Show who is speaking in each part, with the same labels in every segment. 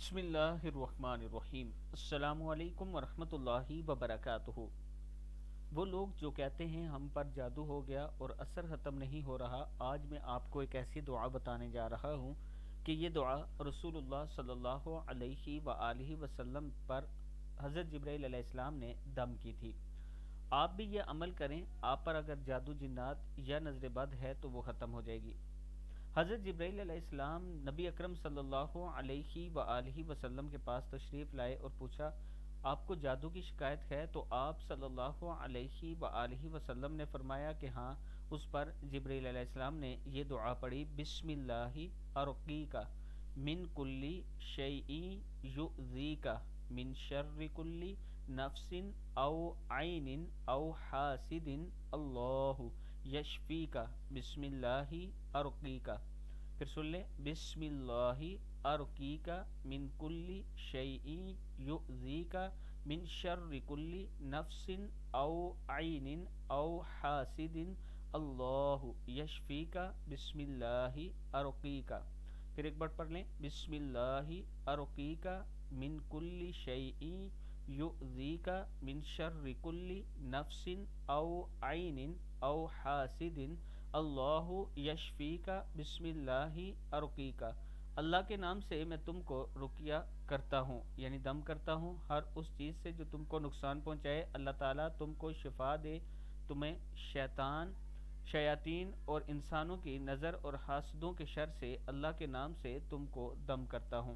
Speaker 1: بسم اللہ الرحمن الرحیم۔ السلام علیکم ورحمۃ اللہ وبرکاتہ۔ وہ لوگ جو کہتے ہیں ہم پر جادو ہو گیا اور اثر ختم نہیں ہو رہا، آج میں آپ کو ایک ایسی دعا بتانے جا رہا ہوں کہ یہ دعا رسول اللہ صلی اللہ علیہ وآلہ وسلم پر حضرت جبرائیل علیہ السلام نے دم کی تھی۔ آپ بھی یہ عمل کریں، آپ پر اگر جادو جنات یا نظر بد ہے تو وہ ختم ہو جائے گی۔ حضرت جبرائیل علیہ السلام نبی اکرم صلی اللہ علیہ وآلہ وسلم کے پاس تشریف لائے اور پوچھا، آپ کو جادو کی شکایت ہے؟ تو آپ صلی اللہ علیہ وآلہ وسلم نے فرمایا کہ ہاں۔ اس پر جبرائیل علیہ السلام نے یہ دعا پڑھی، بسم اللہ ارقیک من کلی شیء یؤذیک من شر کلی نفس او عین او حاسد اللہ یشفیک بسم اللہ ارقیک۔ پھر سن لیں، بسم اللہ ارقیک من کلی شیء یؤذیک من شر کلی نفس او عین او حاسد اللہ یشفیک بسم اللہ ارقیک۔ پھر ایک بار پڑھ لیں، بسم اللہ ارقیک من کلی شیء یؤذیک من شر کلی نفس او عین او حاسد اللہ یشفیک بسم اللہ ارقیک۔ اللہ کے نام سے میں تم کو رقیہ کرتا ہوں، یعنی دم کرتا ہوں ہر اس چیز سے جو تم کو نقصان پہنچائے۔ اللہ تعالیٰ تم کو شفا دے، تمہیں شیاطین اور انسانوں کی نظر اور حاسدوں کے شر سے اللہ کے نام سے تم کو دم کرتا ہوں۔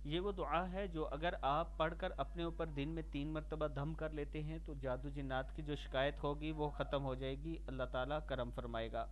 Speaker 1: یہ وہ دعا ہے جو اگر آپ پڑھ کر اپنے اوپر دن میں 3 مرتبہ دم کر لیتے ہیں تو جادو جنات کی جو شکایت ہوگی وہ ختم ہو جائے گی، اللہ تعالیٰ کرم فرمائے گا۔